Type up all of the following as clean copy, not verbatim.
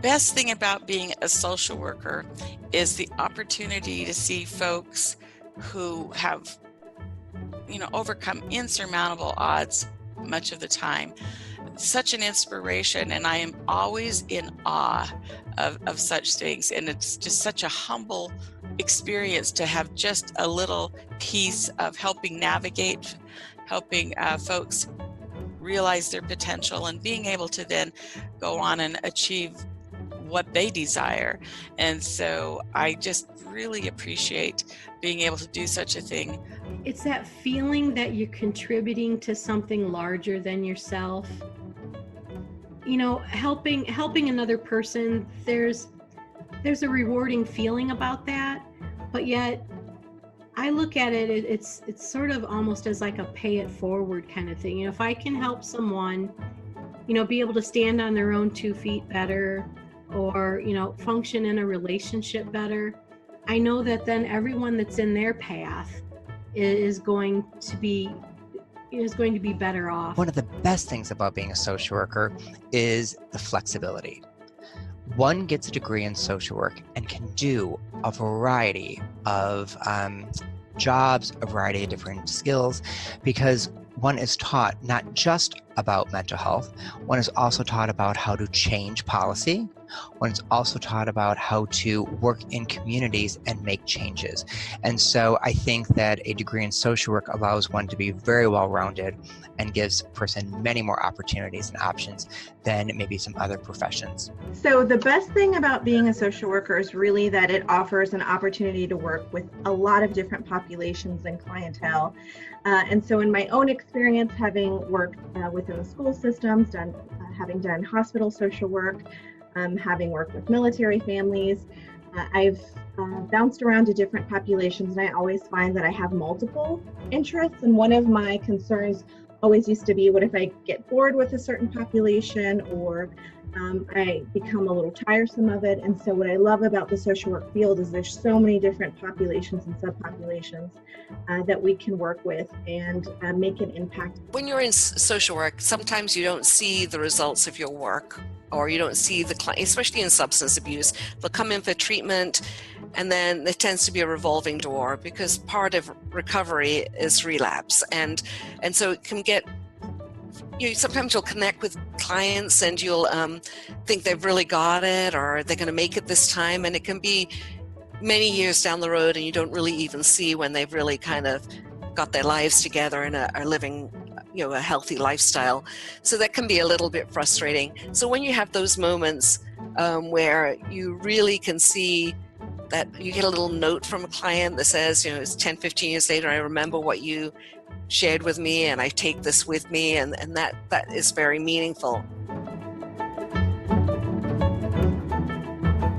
best thing about being a social worker is the opportunity to see folks who have, overcome insurmountable odds much of the time. Such an inspiration, and I am always in awe of such things, and it's just such a humble experience to have just a little piece of helping navigate, helping folks realize their potential, and being able to then go on and achieve what they desire. And so I just really appreciate being able to do such a thing. It's that feeling that you're contributing to something larger than yourself. Helping another person, there's a rewarding feeling about that, but yet I look at it's sort of almost as like a pay it forward kind of thing. If I can help someone, be able to stand on their own 2 feet better, or, function in a relationship better, I know that then everyone that's in their path is going to be better off. One of the best things about being a social worker is the flexibility. One gets a degree in social work and can do a variety of jobs, a variety of different skills, because one is taught not just about mental health, one is also taught about how to change policy. One is also taught about how to work in communities and make changes. And so I think that a degree in social work allows one to be very well-rounded and gives a person many more opportunities and options than maybe some other professions. So the best thing about being a social worker is really that it offers an opportunity to work with a lot of different populations and clientele. And so in my own experience, having worked within the school systems, having done hospital social work, having worked with military families, I've bounced around to different populations, and I always find that I have multiple interests. And one of my concerns always used to be, what if I get bored with a certain population, or I become a little tiresome of it? And so what I love about the social work field is there's so many different populations and subpopulations that we can work with and make an impact. When you're in social work, sometimes you don't see the results of your work, or you don't see the client, especially in substance abuse. They'll come in for treatment, and then there tends to be a revolving door, because part of recovery is relapse. And so it can get, sometimes you'll connect with clients and you'll think they've really got it, or they're going to make it this time. And it can be many years down the road, and you don't really even see when they've really kind of got their lives together and are living a healthy lifestyle. So that can be a little bit frustrating. So when you have those moments where you really can see that you get a little note from a client that says, it's 10, 15 years later, I remember what you shared with me, and I take this with me, and that is very meaningful.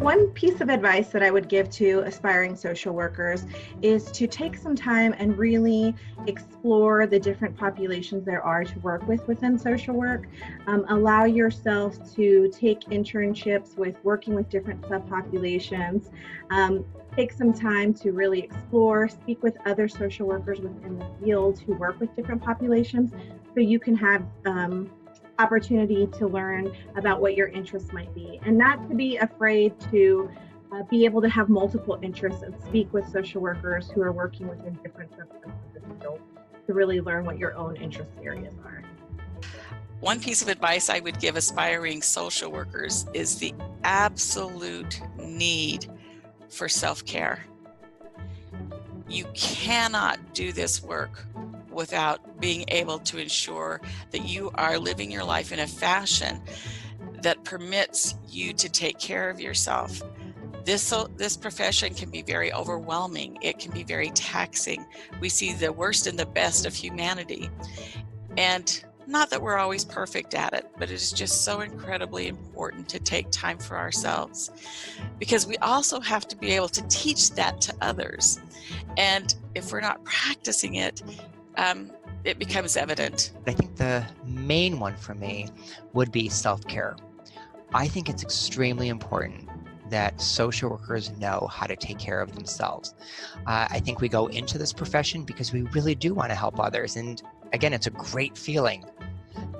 One piece of advice that I would give to aspiring social workers is to take some time and really explore the different populations there are to work with within social work. Allow yourself to take internships with working with different subpopulations. Take some time to really explore, speak with other social workers within the field who work with different populations, so you can have opportunity to learn about what your interests might be, and not to be afraid to be able to have multiple interests and speak with social workers who are working within different subsets of the field to really learn what your own interest areas are. One piece of advice I would give aspiring social workers is the absolute need for self-care. You cannot do this work without being able to ensure that you are living your life in a fashion that permits you to take care of yourself. This profession can be very overwhelming. It can be very taxing. We see the worst and the best of humanity. And not that we're always perfect at it, but it is just so incredibly important to take time for ourselves, because we also have to be able to teach that to others. And if we're not practicing it, it becomes evident. I think the main one for me would be self-care. I think it's extremely important that social workers know how to take care of themselves. I think we go into this profession because we really do want to help others. And again, it's a great feeling,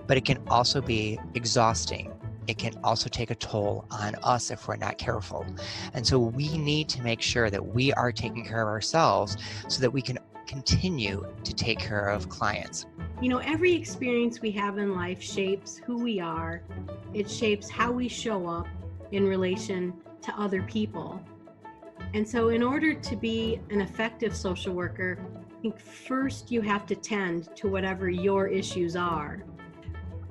but it can also be exhausting it can also take a toll on us if we're not careful. And so we need to make sure that we are taking care of ourselves so that we can continue to take care of clients. You know, every experience we have in life shapes who we are. It shapes how we show up in relation to other people. And so in order to be an effective social worker, I think first you have to tend to whatever your issues are.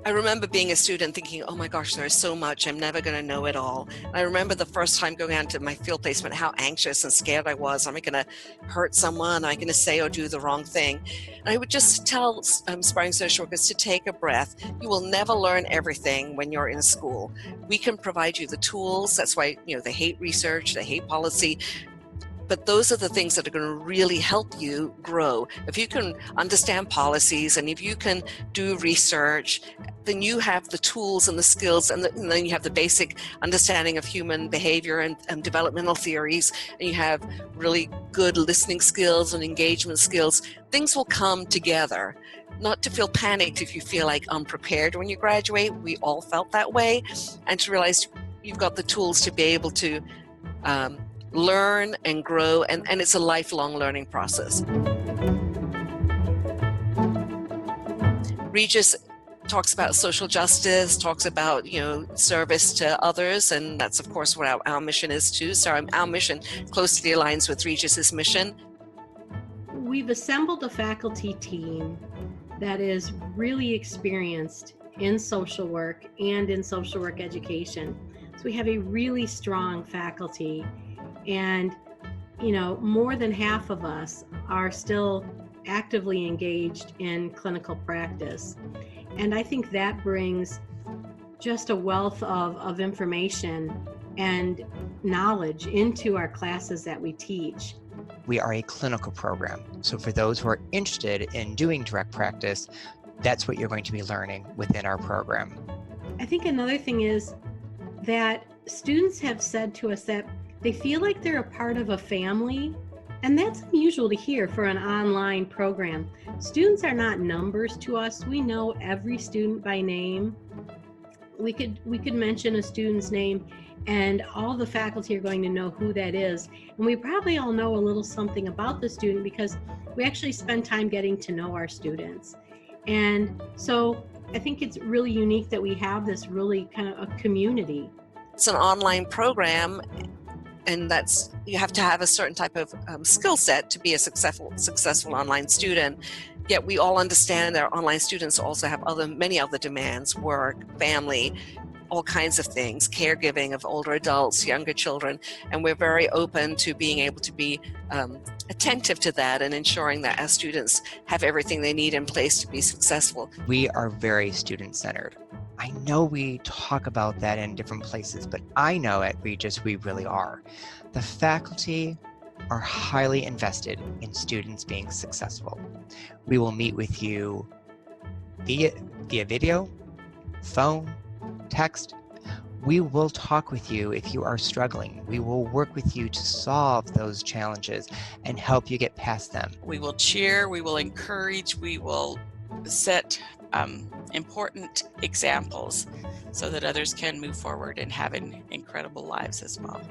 I remember being a student thinking, oh my gosh, there's so much, I'm never going to know it all. And I remember the first time going out to my field placement, how anxious and scared I was. Am I going to hurt someone? Am I going to say or do the wrong thing? And I would just tell aspiring social workers to take a breath. You will never learn everything when you're in school. We can provide you the tools. That's why, they hate research, they hate policy. But those are the things that are going to really help you grow. If you can understand policies and if you can do research, then you have the tools and the skills, and then you have the basic understanding of human behavior and developmental theories, and you have really good listening skills and engagement skills. Things will come together. Not to feel panicked if you feel like unprepared when you graduate. We all felt that way. And to realize you've got the tools to be able to learn and grow, and it's a lifelong learning process. Regis talks about social justice, talks about service to others, and that's of course what our mission is too. So our mission closely aligns with Regis's mission. We've assembled a faculty team that is really experienced in social work and in social work education. So we have a really strong faculty. And, more than half of us are still actively engaged in clinical practice. And I think that brings just a wealth of information and knowledge into our classes that we teach. We are a clinical program. So for those who are interested in doing direct practice, that's what you're going to be learning within our program. I think another thing is that students have said to us that they feel like they're a part of a family, and that's unusual to hear for an online program. Students are not numbers to us. We know every student by name. We could mention a student's name, and all the faculty are going to know who that is. And we probably all know a little something about the student because we actually spend time getting to know our students. And so I think it's really unique that we have this really kind of a community. It's an online program, and you have to have a certain type of skill set to be a successful online student. Yet we all understand that our online students also have many other demands: work, family, all kinds of things, caregiving of older adults, younger children, and we're very open to being able to be attentive to that and ensuring that our students have everything they need in place to be successful. We are very student-centered. I know we talk about that in different places, but I know at Regis we really are. The faculty are highly invested in students being successful. We will meet with you via video, phone, text. We will talk with you if you are struggling. We will work with you to solve those challenges and help you get past them. We will cheer, we will encourage, we will set important examples so that others can move forward and have incredible lives as well.